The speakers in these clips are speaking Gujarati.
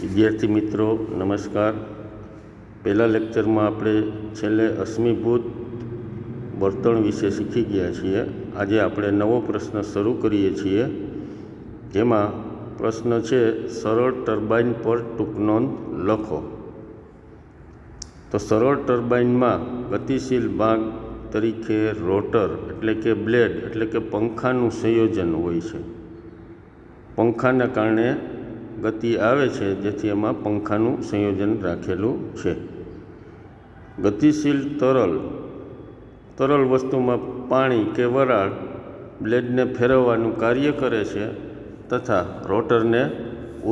વિદ્યાર્થી મિત્રો નમસ્કાર। પહેલા લેક્ચરમાં આપણે છેલ્લે અશ્મિભૂત બળતણ વિશે શીખી ગયા છીએ। આજે આપણે નવો પ્રશ્ન શરૂ કરીએ છીએ, જેમાં પ્રશ્ન છે સરળ ટર્બાઇન પર ટૂંક નોંધ લખો। તો સરળ ટર્બાઇનમાં ગતિશીલ ભાગ તરીકે રોટર એટલે કે બ્લેડ એટલે કે પંખાનું સંયોજન હોય છે। પંખાના કારણે ગતિ આવે છે, જેથી એમાં પંખાનું સંયોજન રાખેલું છે। ગતિશીલ તરલ વસ્તુમાં પાણી કે વરાળ બ્લેડને ફેરવવાનું કાર્ય કરે છે તથા રોટરને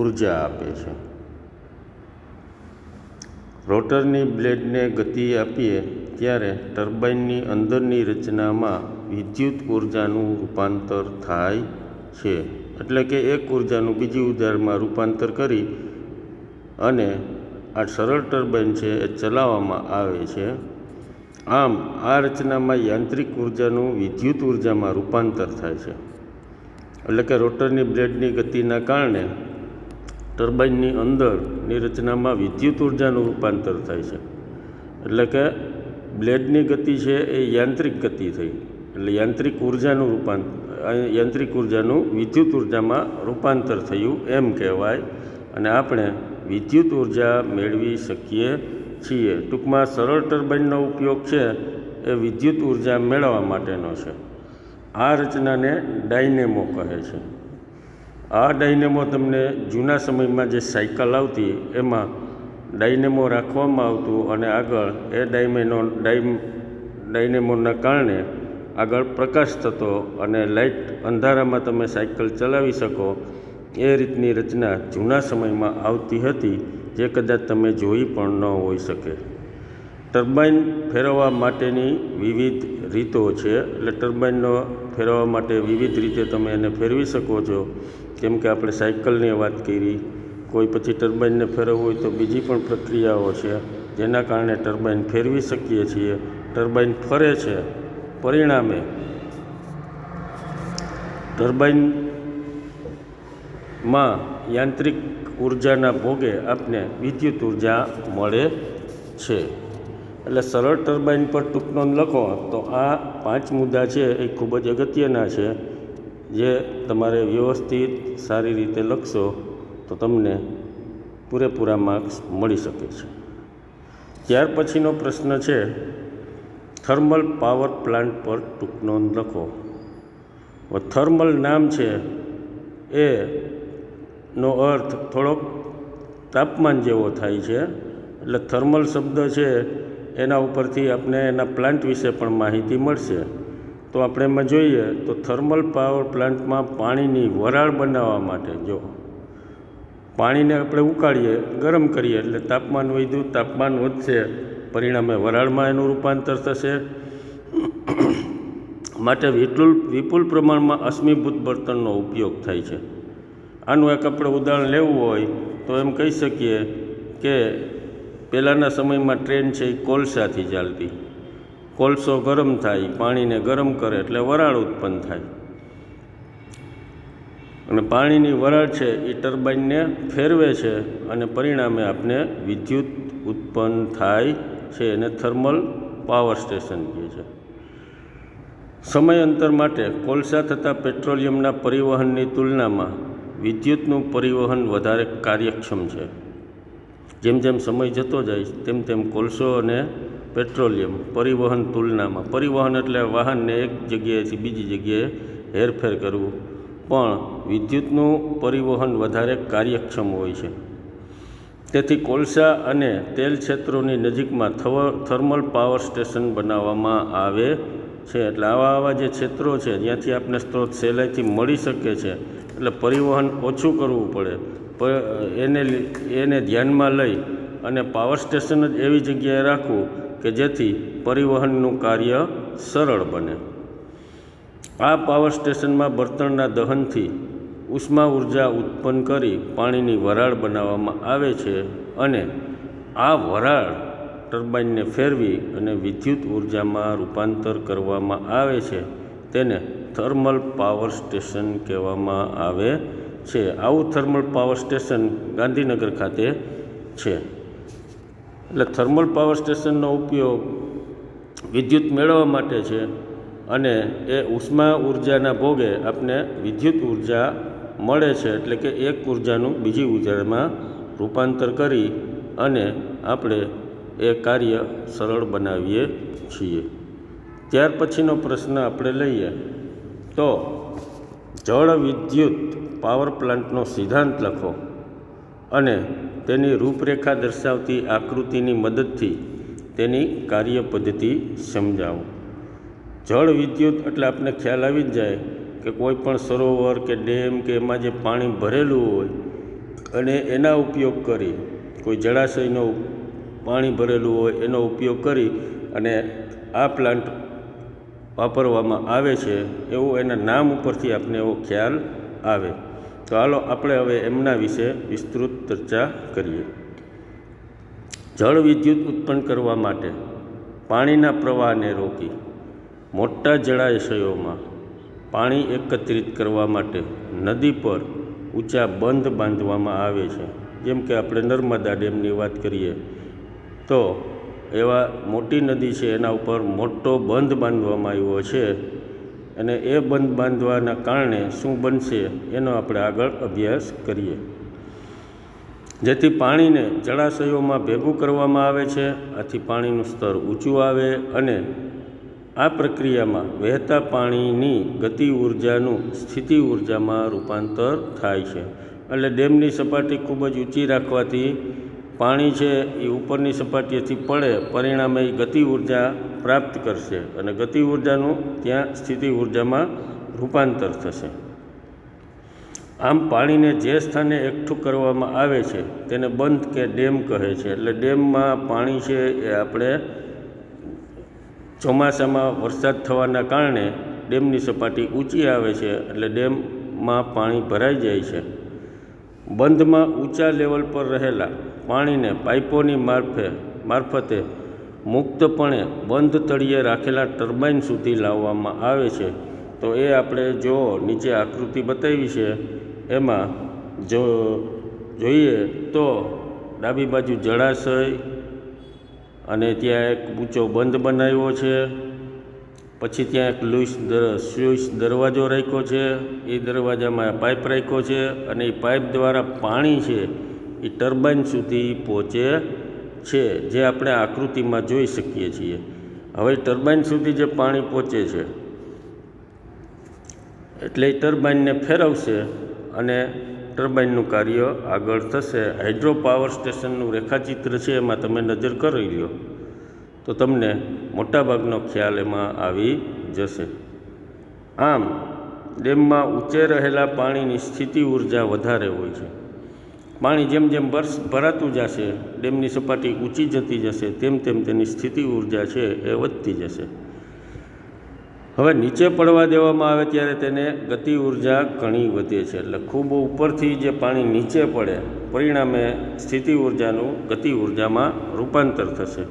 ઉર્જા આપે છે। રોટરની બ્લેડને ગતિ આપીએ ત્યારે ટર્બાઇનની અંદરની રચનામાં વિદ્યુત ઉર્જાનું રૂપાંતર થાય છે। એટલે કે એક ઉર્જાનું બીજી ઉર્જામાં રૂપાંતર કરી અને આ સરળ ટર્બાઇન છે એ ચલાવવામાં આવે છે। આમ આ રચનામાં યાંત્રિક ઉર્જાનું વિદ્યુત ઉર્જામાં રૂપાંતર થાય છે। એટલે કે રોટરની બ્લેડની ગતિના કારણે ટર્બાઇનની અંદરની રચનામાં વિદ્યુત ઉર્જાનું રૂપાંતર થાય છે। એટલે કે બ્લેડની ગતિ છે એ યાંત્રિક ગતિ થઈ, એટલે યાંત્રિક ઉર્જાનું વિદ્યુત ઉર્જામાં રૂપાંતર થયું એમ કહેવાય, અને આપણે વિદ્યુત ઉર્જા મેળવી શકીએ છીએ। ટૂંકમાં સરળ ટર્બાઇનનો ઉપયોગ છે એ વિદ્યુત ઉર્જા મેળવવા માટેનો છે। આ રચનાને ડાયનેમો કહે છે। આ ડાયનેમો તમને જૂના સમયમાં જે સાયકલ આવતી એમાં ડાયનેમો રાખવામાં આવતું, અને આગળ એ ડાયનેમોના કારણે આગળ પ્રકાશ થતો અને લાઇટ અંધારામાં તમે સાયકલ ચલાવી શકો એ રીતની રચના જૂના સમયમાં આવતી હતી, જે કદાચ તમે જોઈ પણ ન હોઈ શકે। ટર્બાઇન ફેરવવા માટેની વિવિધ રીતો છે, એટલે ટર્બાઇનનો ફેરવવા માટે વિવિધ રીતે તમે એને ફેરવી શકો છો। કેમ કે આપણે સાયકલની વાત કરી, કોઈ પછી ટર્બાઇનને ફેરવવું હોય તો બીજી પણ પ્રક્રિયાઓ છે જેના કારણે ટર્બાઇન ફેરવી શકીએ છીએ। ટર્બાઇન ફરે છે, પરિણામે ટર્બાઇનમાં યાંત્રિક ઉર્જાના ભોગે આપને વિદ્યુત ઉર્જા મળે છે। એટલે સરળ ટર્બાઇન પર ટૂંક નોંધ લખો, તો આ 5 મુદ્દા છે એ ખૂબ જ અગત્યના છે, જે તમારે વ્યવસ્થિત સારી રીતે લખશો તો તમને પૂરેપૂરા માર્ક્સ મળી શકે છે। ત્યાર પછીનો પ્રશ્ન છે થર્મલ પાવર પ્લાન્ટ પર ટૂંક નોંધ લખો। થર્મલ નામ છે એનો અર્થ થોડોક તાપમાન જેવો થાય છે, એટલે થર્મલ શબ્દ છે એના ઉપરથી આપણે એના પ્લાન્ટ વિશે પણ માહિતી મળશે। તો આપણે એમાં જોઈએ તો થર્મલ પાવર પ્લાન્ટમાં પાણીની વરાળ બનાવવા માટે, જો પાણીને આપણે ઉકાળીએ, ગરમ કરીએ એટલે તાપમાન વધ્યું, તાપમાન વધશે, પરિણામે વરાળમાં એનું રૂપાંતર થશે। માટે વિપુલ પ્રમાણમાં અશ્મિભૂત બળતણનો ઉપયોગ થાય છે। આનું એક આપણે ઉદાહરણ લેવું હોય તો એમ કહી શકીએ કે પહેલાંના સમયમાં ટ્રેન છે એ કોલસાથી ચાલતી। કોલસો ગરમ થાય, પાણીને ગરમ કરે એટલે વરાળ ઉત્પન્ન થાય, અને પાણીની વરાળ છે એ ટર્બાઇનને ફેરવે છે અને પરિણામે આપણે વિદ્યુત ઉત્પન્ન થાય છે, એને થર્મલ પાવર સ્ટેશન કહે છે। સમયાંતર માટે કોલસા તથા પેટ્રોલિયમના પરિવહનની તુલનામાં વિદ્યુતનું પરિવહન વધારે કાર્યક્ષમ છે। જેમ જેમ સમય જતો જાય તેમ તેમ કોલસો અને પેટ્રોલિયમ પરિવહન તુલનામાં, પરિવહન એટલે વાહનને એક જગ્યાએથી બીજી જગ્યાએ હેરફેર કરવું, પણ વિદ્યુતનું પરિવહન વધારે કાર્યક્ષમ હોય છે। તેથી કોલસા અને તેલ ક્ષેત્રોની નજીકમાં થર્મલ પાવર સ્ટેશન બનાવવામાં આવે છે। એટલે આવા જે ક્ષેત્રો છે જ્યાંથી આપણે સ્ત્રોત સહેલાઈથી મળી શકે છે, એટલે પરિવહન ઓછું કરવું પડે, એને ધ્યાનમાં લઈ અને પાવર સ્ટેશન જ એવી જગ્યાએ રાખવું કે જેથી પરિવહનનું કાર્ય સરળ બને। આ પાવર સ્ટેશનમાં બળતણના દહનથી ઉષ્મા ઉર્જા ઉત્પન્ન કરી પાણીની વરાળ બનાવવામાં આવે છે, અને આ વરાળ ટર્બાઇનને ફેરવી અને વિદ્યુત ઉર્જામાં રૂપાંતર કરવામાં આવે છે, તેને થર્મલ પાવર સ્ટેશન કહેવામાં આવે છે. આવું થર્મલ પાવર સ્ટેશન ગાંધીનગર ખાતે છે. એટલે થર્મલ પાવર સ્ટેશનનો ઉપયોગ વિદ્યુત મેળવવા માટે છે અને એ ઉષ્મા ઉર્જાના ભોગે આપને વિદ્યુત ઉર્જા મળે છે. એટલે કે એક ઉર્જાનું બીજી ઉર્જામાં રૂપાંતર કરી અને આપણે એ કાર્ય સરળ બનાવીએ છીએ. ત્યાર પછીનો પ્રશ્ન આપણે લઈએ તો જળ વિદ્યુત પાવર પ્લાન્ટનો સિદ્ધાંત લખો અને તેની રૂપરેખા દર્શાવતી આકૃતિની મદદથી તેની કાર્ય પદ્ધતિ સમજાવો. જળ વિદ્યુત એટલે આપણને ખ્યાલ આવી જ જાય કે કોઈ પણ સરોવર કે ડેમ કે એમાં જે પાણી ભરેલું હોય અને એના ઉપયોગ કરી કોઈ જળાશયનો પાણી ભરેલું હોય એનો ઉપયોગ કરી અને આ પ્લાન્ટ વાપરવામાં આવે છે એવું એના નામ ઉપરથી આપણને એવો ખ્યાલ આવે. તો હાલો આપણે હવે એમના વિશે વિસ્તૃત ચર્ચા કરીએ. જળ વિદ્યુત ઉત્પન્ન કરવા માટે પાણીના પ્રવાહને રોકી મોટા જળાશયોમાં પાણી એકત્રિત કરવા માટે નદી પર ઊંચા બંધ બાંધવામાં આવે છે. જેમ કે આપણે નર્મદા ડેમની વાત કરીએ તો એવા મોટી નદી છે એના ઉપર મોટો બંધ બાંધવામાં આવ્યો છે અને એ બંધ બાંધવાના કારણે શું બનશે એનો આપણે આગળ અભ્યાસ કરીએ. જેથી પાણીને જળાશયોમાં ભેગું કરવામાં આવે છે. આથી પાણીનું સ્તર ઊંચું આવે અને આ પ્રક્રિયામાં વહેતા પાણીની ગતિ ઉર્જાનું સ્થિતિ ઉર્જામાં રૂપાંતર થાય છે. એટલે ડેમની સપાટી ખૂબ જ ઊંચી રાખવાથી પાણી છે એ ઉપરની સપાટીએથી પડે, પરિણામે એ ગતિ ઉર્જા પ્રાપ્ત કરશે અને ગતિ ઉર્જાનું ત્યાં સ્થિતિ ઉર્જામાં રૂપાંતર થશે. આમ પાણીને જે સ્થાને એકઠું કરવામાં આવે છે તેને બંધ કે ડેમ કહે છે. એટલે ડેમમાં પાણી છે એ આપણે ચોમાસામાં વરસાદ થવાના કારણે ડેમની સપાટી ઊંચી આવે છે એટલે ડેમમાં પાણી ભરાઈ જાય છે. બંધમાં ઊંચા લેવલ પર રહેલા પાણીને પાઇપોની મારફતે મુક્તપણે બંધ તળિયે રાખેલા ટર્બાઇન સુધી લાવવામાં આવે છે. તો એ આપણે જો નીચે આકૃતિ બતાવી છે એમાં જો જોઈએ તો ડાબી બાજુ જળાશય અને ત્યાં એક ઊંચો બંધ બનાવ્યો છે. પછી ત્યાં એક સ્લુઇસ દરવાજો રાખ્યો છે. એ દરવાજામાં પાઇપ રાખ્યો છે અને એ પાઇપ દ્વારા પાણી છે એ ટર્બાઇન સુધી પહોંચે છે, જે આપણે આકૃતિમાં જોઈ શકીએ છીએ. હવે ટર્બાઇન સુધી જે પાણી પહોંચે છે એટલે એ ટર્બાઇનને ફેરવશે અને ટર્બાઇનનું કાર્ય આગળ થશે. હાઇડ્રો પાવર સ્ટેશનનું રેખાચિત્ર છે એમાં તમે નજર કરી લો તો તમને મોટાભાગનો ખ્યાલ એમાં આવી જશે. આમ ડેમમાં ઊંચે રહેલા પાણીની સ્થિતિ ઉર્જા વધારે હોય છે. પાણી જેમ જેમ ભરાતું જશે, ડેમની સપાટી ઊંચી જતી જશે, તેમ તેમ તેની સ્થિતિ ઉર્જા છે એ વધતી જશે. હવે નીચે પડવા દેવામાં આવે ત્યારે તેને ગતિ ઉર્જા ઘણી વધે છે. એટલે ખૂબ ઉપરથી જે પાણી નીચે પડે પરિણામે સ્થિતિ ઉર્જાનું ગતિ ઉર્જામાં રૂપાંતર થશે,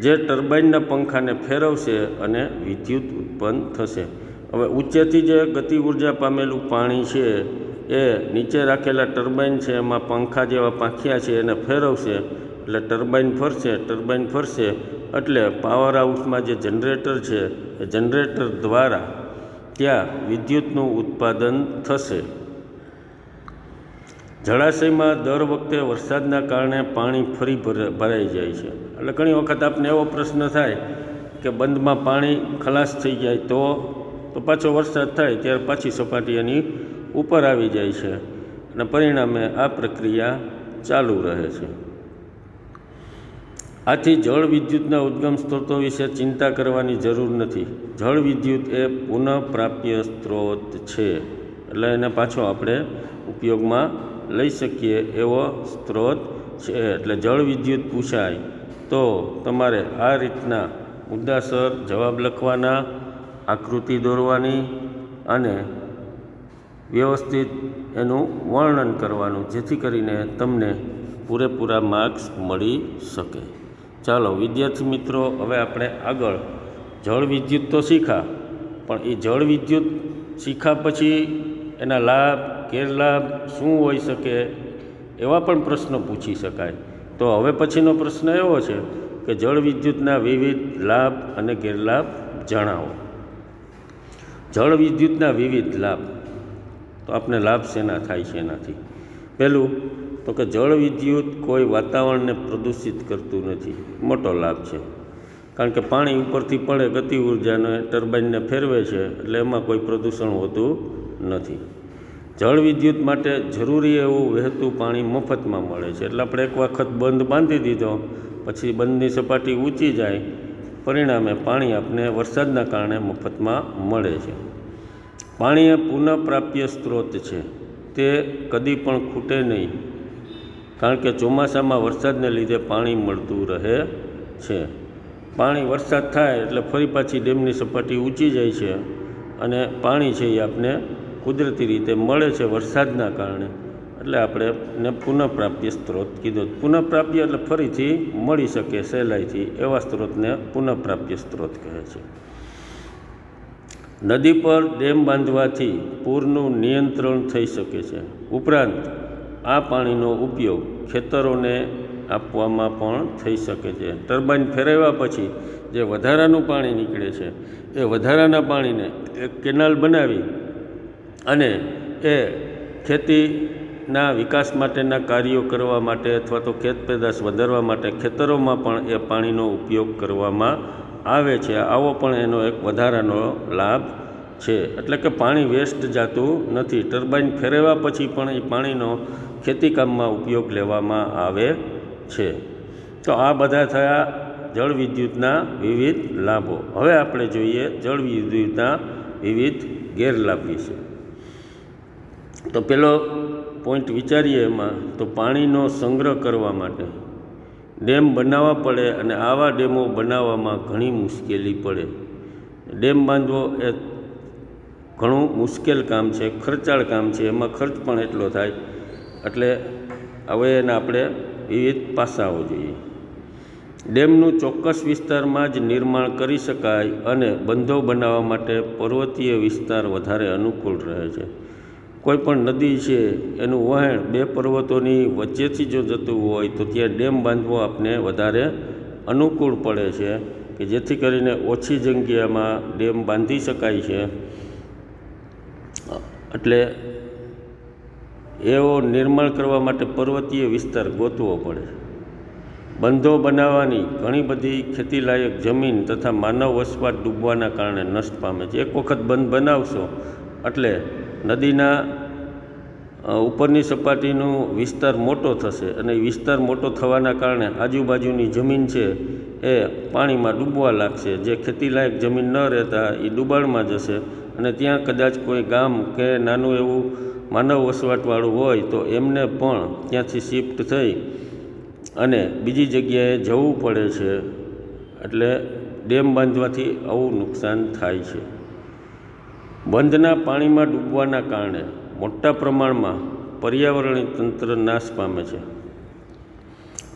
જે ટર્બાઇનના પંખાને ફેરવશે અને વિદ્યુત ઉત્પન્ન થશે. હવે ઊંચેથી જે ગતિ ઉર્જા પામેલું પાણી છે એ નીચે રાખેલા ટર્બાઇન છે એમાં પંખા જેવા પાંખિયા છે એને ફેરવશે એટલે ટર્બાઇન ફરશે એટલે પાવર હાઉસમાં જે જનરેટર છે એ જનરેટર દ્વારા ત્યાં વિદ્યુતનું ઉત્પાદન થશે. જળાશયમાં દર વખતે વરસાદના કારણે પાણી ફરી ભરાઈ જાય છે. એટલે ઘણી વખત આપને એવો પ્રશ્ન થાય કે બંધમાં પાણી ખલાસ થઈ જાય તો પાછો વરસાદ થાય ત્યારે પાછી સપાટી એની ઉપર આવી જાય છે અને પરિણામે આ પ્રક્રિયા ચાલુ રહે છે. આથી જળ વિદ્યુતના ઉદ્ગમ સ્ત્રોતો વિશે ચિંતા કરવાની જરૂર નથી. જળ વિદ્યુત એ પુનઃપ્રાપ્ય સ્ત્રોત છે એટલે એને પાછો આપણે ઉપયોગમાં લઈ શકીએ એવો સ્ત્રોત છે. એટલે જળ વિદ્યુત પૂછાય તો તમારે આ રીતના મુદ્દાસર જવાબ લખવાના, આકૃતિ દોરવાની અને વ્યવસ્થિત એનું વર્ણન કરવાનું, જેથી કરીને તમને પૂરેપૂરા માર્ક્સ મળી શકે. ચાલો વિદ્યાર્થી મિત્રો, હવે આપણે આગળ જળ વિદ્યુત તો શીખા, પણ એ જળ વિદ્યુત શીખા પછી એના લાભ ગેરલાભ શું હોઈ શકે એવા પણ પ્રશ્નો પૂછી શકાય. તો હવે પછીનો પ્રશ્ન એવો છે કે જળ વિદ્યુતના વિવિધ લાભ અને ગેરલાભ જણાવો. જળ વિદ્યુતના વિવિધ લાભ, તો આપણે લાભ શેના થાય છે એનાથી? પહેલું તો કે જળ વિદ્યુત કોઈ વાતાવરણને પ્રદૂષિત કરતું નથી. મોટો લાભ છે, કારણ કે પાણી ઉપરથી પડે, ગતિ ઉર્જાને ટર્બાઇનને ફેરવે છે, એટલે એમાં કોઈ પ્રદૂષણ હોતું નથી. જળ વિદ્યુત માટે જરૂરી એવું વહેતું પાણી મફતમાં મળે છે. એટલે આપણે એક વખત બંધ બાંધી દીધો પછી બંધની સપાટી ઊંચી જાય, પરિણામે પાણી આપણે વરસાદના કારણે મફતમાં મળે છે. પાણી એ પુનઃપ્રાપ્ય સ્ત્રોત છે, તે કદી પણ ખૂટે નહીં, કારણ કે ચોમાસામાં વરસાદને લીધે પાણી મળતું રહે છે. પાણી વરસાદ થાય એટલે ફરી પાછી ડેમની સપાટી ઊંચી જાય છે અને પાણી છે એ આપને કુદરતી રીતે મળે છે વરસાદના કારણે. એટલે આપણે એને પુનઃપ્રાપ્ય સ્ત્રોત કીધો. પુનઃપ્રાપ્ય એટલે ફરીથી મળી શકે સહેલાઈથી, એવા સ્ત્રોતને પુનઃપ્રાપ્ય સ્ત્રોત કહે છે. નદી પર ડેમ બાંધવાથી પૂરનું નિયંત્રણ થઈ શકે છે. ઉપરાંત આ પાણીનો ઉપયોગ ખેતરોને આપવામાં પણ થઈ શકે છે. ટર્બાઇન ફેરવ્યા પછી જે વધારાનું પાણી નીકળે છે એ વધારાના પાણીને એક કેનાલ બનાવી અને એ ખેતીના વિકાસ માટેના કાર્યો કરવા માટે અથવા તો ખેત પેદાશ વધારવા માટે ખેતરોમાં પણ એ પાણીનો ઉપયોગ કરવામાં આવે છે. આવો પણ એનો એક વધારાનો લાભ છે. એટલે કે પાણી વેસ્ટ જતું નથી. ટર્બાઇન ફેરવ્યા પછી પણ એ પાણીનો ખેતીકામમાં ઉપયોગ લેવામાં આવે છે. તો આ બધા થયા જળ વિદ્યુતના વિવિધ લાભો. હવે આપણે જોઈએ જળ વિદ્યુતના વિવિધ ગેરલાભ વિશે. તો પેલો પોઈન્ટ વિચારીએ એમાં, તો પાણીનો સંગ્રહ કરવા માટે ડેમ બનાવવા પડે અને આવા ડેમો બનાવવામાં ઘણી મુશ્કેલી પડે. ડેમ બાંધવો એ ઘણું મુશ્કેલ કામ છે, ખર્ચાળ કામ છે, એમાં ખર્ચ પણ એટલો થાય. એટલે હવે એના આપણે વિવિધ પાસાઓ જોઈએ. ડેમનું ચોક્કસ વિસ્તારમાં જ નિર્માણ કરી શકાય અને બંધો બનાવવા માટે પર્વતીય વિસ્તાર વધારે અનુકૂળ રહે છે. કોઈ પણ નદી છે એનું વહેણ બે પર્વતોની વચ્ચેથી જો જતું હોય તો ત્યાં ડેમ બાંધવો આપને વધારે અનુકૂળ પડે છે, કે જેથી કરીને ઓછી જગ્યામાં ડેમ બાંધી શકાય છે. એટલે એવો નિર્માણ કરવા માટે પર્વતીય વિસ્તાર ગોતવો પડે. બંધો બનાવવાની ઘણી બધી ખેતીલાયક જમીન તથા માનવ વસવાટ ડૂબવાના કારણે નષ્ટ પામે છે. એક વખત બંધ બનાવશો એટલે નદીના ઉપરની સપાટીનો વિસ્તાર મોટો થશે અને વિસ્તાર મોટો થવાના કારણે આજુબાજુની જમીન છે એ પાણીમાં ડૂબવા લાગશે. જે ખેતીલાયક જમીન ન રહેતા એ ડૂબાણમાં જશે અને ત્યાં કદાચ કોઈ ગામ કે નાનું એવું માનવ વસવાટવાળું હોય તો એમને પણ ત્યાંથી શિફ્ટ થઈ અને બીજી જગ્યાએ જવું પડે છે. એટલે ડેમ બાંધવાથી આવું નુકસાન થાય છે. બંધના પાણીમાં ડૂબવાના કારણે મોટા પ્રમાણમાં પર્યાવરણીય તંત્ર નાશ પામે છે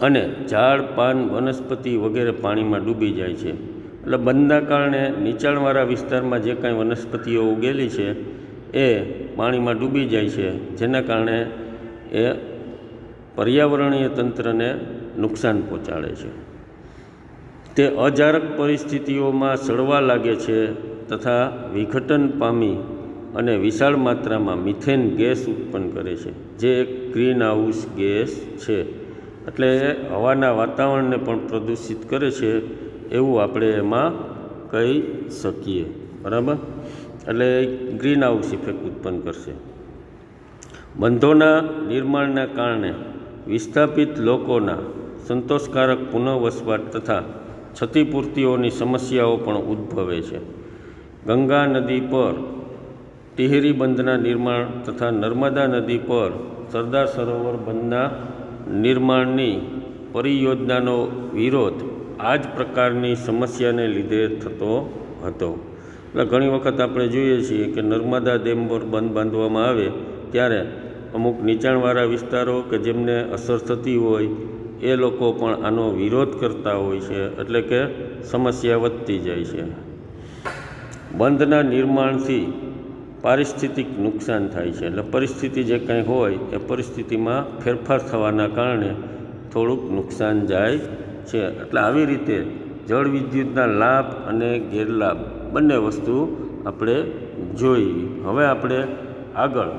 અને ઝાડ પાન વનસ્પતિ વગેરે પાણીમાં ડૂબી જાય છે. એટલે બંધના કારણે નીચાણવાળા વિસ્તારમાં જે કાંઈ વનસ્પતિઓ ઉગેલી છે એ પાણીમાં ડૂબી જાય છે, જેના કારણે એ પર્યાવરણીય તંત્રને નુકસાન પહોંચાડે છે. તે અજારક પરિસ્થિતિઓમાં સડવા લાગે છે તથા વિઘટન પામી અને વિશાળ માત્રામાં મિથેન ગેસ ઉત્પન્ન કરે છે, જે એક ગ્રીન હાઉસ ગેસ છે. એટલે હવાના વાતાવરણને પણ પ્રદૂષિત કરે છે એવું આપણે એમાં કહી શકીએ. બરાબર? એટલે ગ્રીન હાઉસ ઇફેક્ટ ઉત્પન્ન કરશે. બંધોના નિર્માણના કારણે વિસ્થાપિત લોકોના સંતોષકારક પુનઃવસવાટ તથા ક્ષતિપૂર્તિઓની સમસ્યાઓ પણ ઉદ્ભવે છે. ગંગા નદી પર ટિહરી બંધના નિર્માણ તથા નર્મદા નદી પર સરદાર સરોવર બંધના નિર્માણની પરિયોજનાનો વિરોધ આ જ પ્રકારની સમસ્યાને લીધે થતો હતો. એટલે ઘણી વખત આપણે જોઈએ છીએ કે નર્મદા ડેમ પર બંધ બાંધવામાં આવે ત્યારે અમુક નીચાણવાળા વિસ્તારો કે જેમને અસર થતી હોય એ લોકો પણ આનો વિરોધ કરતા હોય છે. એટલે કે સમસ્યા વધતી જાય છે. બંધના નિર્માણથી પારિસ્થિતિક નુકસાન થાય છે. એટલે પરિસ્થિતિ જે કંઈ હોય એ પરિસ્થિતિમાં ફેરફાર થવાના કારણે થોડુંક નુકસાન જાય છે. એટલે આવી રીતે જળ વિદ્યુતના લાભ અને ગેરલાભ બંને વસ્તુ આપણે જોઈ. હવે આપણે આગળ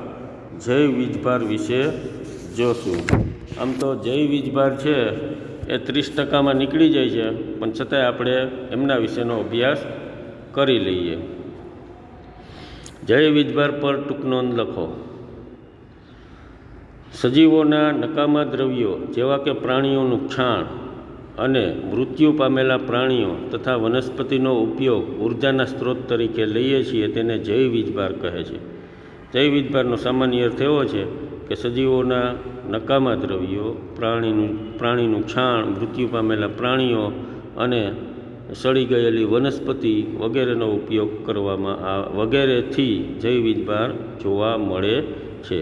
જૈવ વીજભાર વિશે જોશું. આમ તો જૈવ વીજભાર છે એ 30%માં નીકળી જાય છે, પણ છતાંય આપણે એમના વિશેનો અભ્યાસ કરી લઈએ. જૈવ વીજભાર પર ટૂંક નોંધ લખો. સજીવોના નકામા દ્રવ્યો જેવા કે પ્રાણીઓનું છાણ અને મૃત્યુ પામેલા પ્રાણીઓ તથા વનસ્પતિનો ઉપયોગ ઉર્જાના સ્ત્રોત તરીકે લઈએ છીએ તેને જૈવ વીજભાર કહે છે. જૈવ વીજભારનો સામાન્ય અર્થ એવો છે કે સજીવોના નકામા દ્રવ્યો, પ્રાણીનું છાણ, મૃત્યુ પામેલા પ્રાણીઓ અને સડી ગયેલી વનસ્પતિ વગેરેનો ઉપયોગ વગેરેથી જૈવ વીજભાર જોવા મળે છે.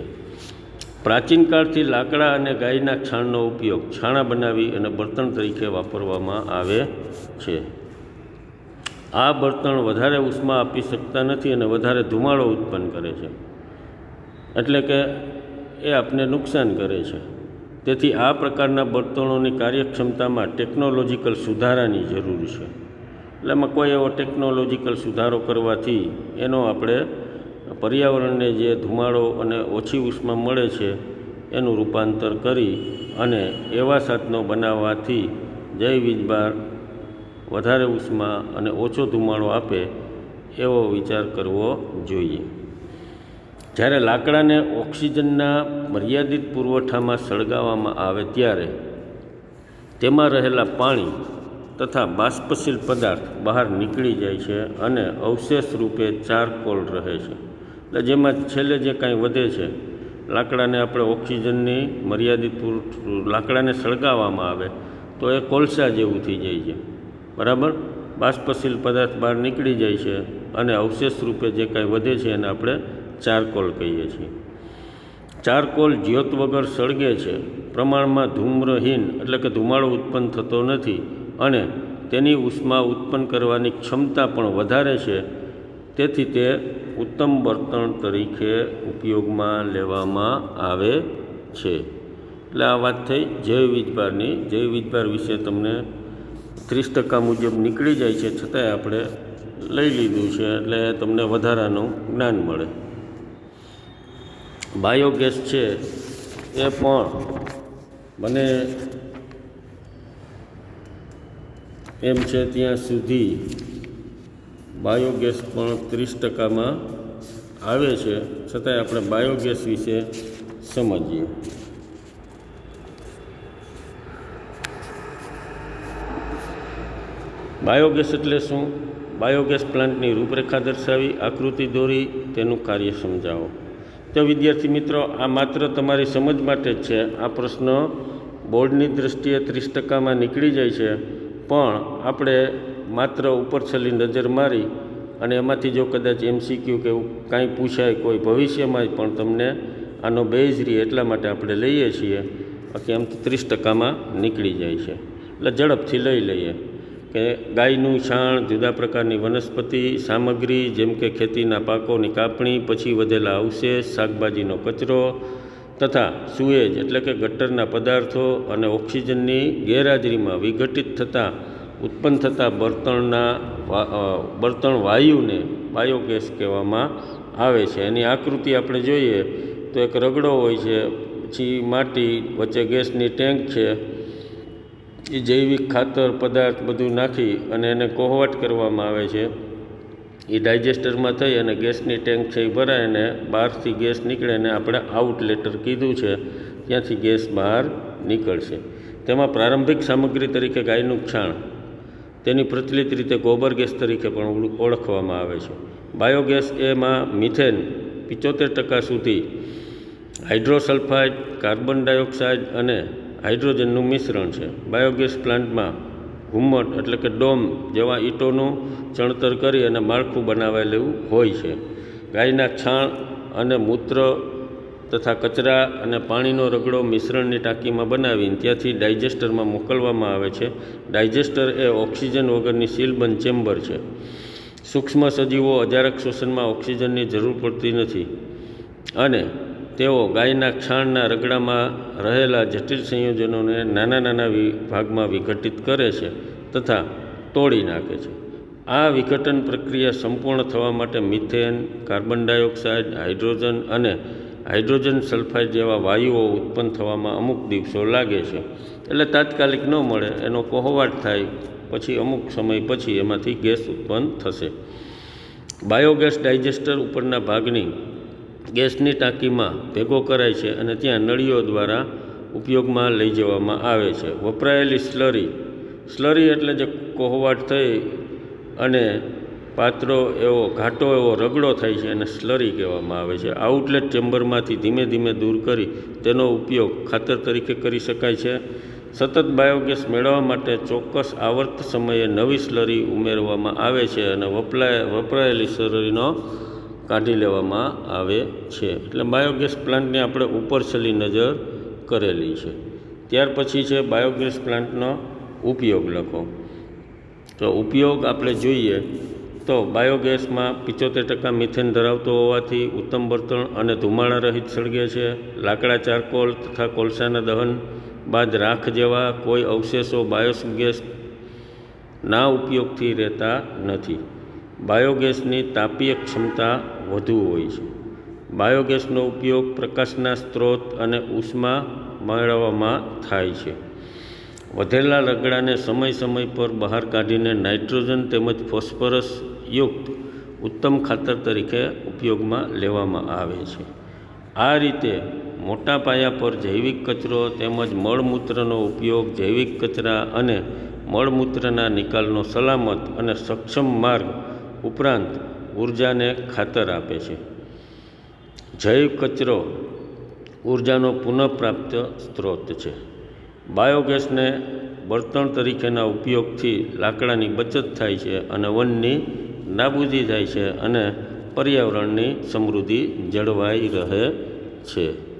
પ્રાચીન કાળથી લાકડા અને ગાયના છાણનો ઉપયોગ છાણા બનાવી અને બળતણ તરીકે વાપરવામાં આવે છે. આ બળતણ વધારે ઉષ્મા આપી શકતા નથી અને વધારે ધુમાડો ઉત્પન્ન કરે છે, એટલે કે એ આપને નુકસાન કરે છે. તેથી આ પ્રકારના બળતણોની કાર્યક્ષમતામાં ટેકનોલોજીકલ સુધારાની જરૂર છે. એટલે એમાં કોઈ એવો ટેકનોલોજીકલ સુધારો કરવાથી એનો આપણે પર્યાવરણને જે ધુમાડો અને ઓછી ઉષ્મા મળે છે એનું રૂપાંતર કરી અને એવા સાધનો બનાવવાથી જૈવ વીજભાર વધારે ઉષ્મા અને ઓછો ધુમાડો આપે એવો વિચાર કરવો જોઈએ. જ્યારે લાકડાને ઓક્સિજનના મર્યાદિત પુરવઠામાં સળગાવવામાં આવે ત્યારે તેમાં રહેલા પાણી તથા બાષ્પશીલ પદાર્થ બહાર નીકળી જાય છે અને અવશેષ રૂપે ચારકોલ રહે છે. એટલે જેમાં છેલ્લે જે કાંઈ વધે છે, લાકડાને આપણે ઓક્સિજનની મર્યાદિત લાકડાને સળગાવવામાં આવે તો એ કોલસા જેવું થઈ જાય છે, બરાબર. બાષ્પશીલ પદાર્થ બહાર નીકળી જાય છે અને અવશેષ રૂપે જે કાંઈ વધે છે એને આપણે ચારકોલ કહીએ છીએ. ચારકોલ જ્યોત વગર સળગે છે, પ્રમાણમાં ધૂમ્રહીન એટલે કે ધુમાડો ઉત્પન્ન થતો નથી અને તેની ઉષ્મા ઉત્પન્ન કરવાની ક્ષમતા પણ વધારે છે. તેથી તે ઉત્તમ બળતણ તરીકે ઉપયોગમાં લેવામાં આવે છે. એટલે આ વાત થઈ જૈવ વીજભારની. જૈવ વીજભાર વિશે તમને 30% મુજબ નીકળી જાય છે, છતાંય આપણે લઈ લીધું છે એટલે તમને વધારાનું જ્ઞાન મળે. બાયોગેસ છે એ પણ મને એમ છે ત્યાં સુધી બાયોગેસ પણ 30%માં આવે છે, છતાંય આપણે બાયોગેસ વિશે સમજીએ. બાયોગેસ એટલે શું? બાયોગેસ પ્લાન્ટની રૂપરેખા દર્શાવી, આકૃતિ દોરી, તેનું કાર્ય સમજાવો. તો વિદ્યાર્થી મિત્રો, આ માત્ર તમારી સમજ માટે જ છે. આ પ્રશ્ન બોર્ડની દૃષ્ટિએ 30%માં નીકળી જાય છે, પણ આપણે માત્ર ઉપરછલ્લી નજર મારી અને એમાંથી જો કદાચ MCQ કે એવું કાંઈ પૂછાય કોઈ ભવિષ્યમાં પણ તમને આનો બેઝ રહે એટલા માટે આપણે લઈએ છીએ. બાકી આમ તો 30%માં નીકળી જાય છે. એટલે ઝડપથી લઈ લઈએ કે ગાયનું છાણ, જુદા પ્રકારની વનસ્પતિ સામગ્રી જેમ કે ખેતીના પાકોની કાપણી, પછી વધેલા અવશેષ, શાકભાજીનો કચરો તથા સુએજ એટલે કે ગટરના પદાર્થો અને ઓક્સિજનની ગેરહાજરીમાં વિઘટિત ઉત્પન્ન થતા બળતણ વાયુને બાયોગેસ કહેવામાં આવે છે. એની આકૃતિ આપણે જોઈએ તો એક રગડો હોય છે, પછી માટી, વચ્ચે ગેસની ટેન્ક છે. એ જૈવિક ખાતર પદાર્થ બધું નાખી અને એને કોહવાટ કરવામાં આવે છે. એ ડાયજેસ્ટરમાં થઈ અને ગેસની ટેન્ક છે એ ભરાય અને બહારથી ગેસ નીકળે અને આપણે આઉટલેટર કીધું છે, ત્યાંથી ગેસ બહાર નીકળશે. તેમાં પ્રારંભિક સામગ્રી તરીકે ગાયનું છાણ, તેની પ્રચલિત રીતે ગોબર ગેસ તરીકે પણ ઓળખવામાં આવે છે. બાયોગેસ એમાં મિથેન 75% સુધી, હાઇડ્રોસલ્ફાઇડ, કાર્બન ડાયોક્સાઇડ અને હાઇડ્રોજનનું મિશ્રણ છે. બાયોગેસ પ્લાન્ટમાં ઘુમ્મટ એટલે કે ડોમ જેવા ઈંટોનું ચણતર કરી અને માળખું બનાવેલું હોય છે. ગાયના છાણ અને મૂત્ર તથા કચરા અને પાણીનો રગડો મિશ્રણની ટાંકીમાં બનાવીને ત્યાંથી ડાયજેસ્ટરમાં મોકલવામાં આવે છે. ડાયજેસ્ટર એ ઓક્સિજન વગરની સીલબંધ ચેમ્બર છે. સૂક્ષ્મ સજીવો અજારક શ્વસનમાં ઓક્સિજનની જરૂર પડતી નથી અને તેઓ ગાયના છાણના રગડામાં રહેલા જટિલ સંયોજનોને નાના નાના ભાગમાં વિઘટિત કરે છે તથા તોડી નાખે છે. આ વિઘટન પ્રક્રિયા સંપૂર્ણ થવા માટે મિથેન, કાર્બન ડાયોક્સાઇડ, હાઇડ્રોજન અને હાઇડ્રોજન સલ્ફાઇડ જેવા વાયુઓ ઉત્પન્ન થવામાં અમુક દિવસો લાગે છે. એટલે તાત્કાલિક ન મળે, એનો કોહવાટ થાય, પછી અમુક સમય પછી એમાંથી ગેસ ઉત્પન્ન થશે. બાયોગેસ ડાયજેસ્ટર ઉપરના ભાગની ગેસની ટાંકીમાં ભેગો કરાય છે અને ત્યાં નળીઓ દ્વારા ઉપયોગમાં લઈ જવામાં આવે છે. વપરાયેલી સ્લરી એટલે જે કોહવાટ થઈ અને પાતળો એવો ઘાટો એવો રગડો થાય છે એને સ્લરી કહેવામાં આવે છે. આઉટલેટ ચેમ્બરમાંથી ધીમે ધીમે દૂર કરી તેનો ઉપયોગ ખાતર તરીકે કરી શકાય છે. સતત બાયોગેસ મેળવવા માટે ચોક્કસ આવર્ત સમયે નવી સ્લરી ઉમેરવામાં આવે છે અને વપરાયેલી સ્લરીનો કાઢી લેવામાં આવે છે. એટલે બાયોગેસ પ્લાન્ટની આપણે ઉપર છેલ્લી નજર કરેલી છે. ત્યાર પછી છે બાયોગેસ પ્લાન્ટનો ઉપયોગ લખો. તો ઉપયોગ આપણે જોઈએ તો બાયોગેસમાં 75% મિથેન ધરાવતો હોવાથી ઉત્તમ બળતણ અને ધુમાડા રહિત સળગે છે. લાકડા, ચારકોલ તથા કોલસાના દહન બાદ રાખ જેવા કોઈ અવશેષો બાયોગેસના ઉપયોગથી રહેતા નથી. બાયોગેસની તાપીય ક્ષમતા વધુ હોય છે. બાયોગેસનો ઉપયોગ પ્રકાશના સ્ત્રોત અને ઉષ્મા મેળવવામાં થાય છે. વધેલા રગડાને સમય પર બહાર કાઢીને નાઇટ્રોજન તેમજ ફોસ્ફરસ યુક્ત ઉત્તમ ખાતર તરીકે ઉપયોગમાં લેવામાં આવે છે. આ રીતે મોટા પાયા પર જૈવિક કચરો તેમજ મળમૂત્રનો ઉપયોગ જૈવિક કચરા અને મળમૂત્રના નિકાલનો સલામત અને સક્ષમ માર્ગ ઉપરાંત ઉર્જાને ખાતર આપે છે. જૈવ કચરો ઉર્જાનો પુનઃપ્રાપ્ત સ્ત્રોત છે. બાયોગેસને બળતણ તરીકેના ઉપયોગથી લાકડાની બચત થાય છે અને વનની નાબૂદી થાય છે અને પર્યાવરણની સમૃદ્ધિ જળવાઈ રહે છે.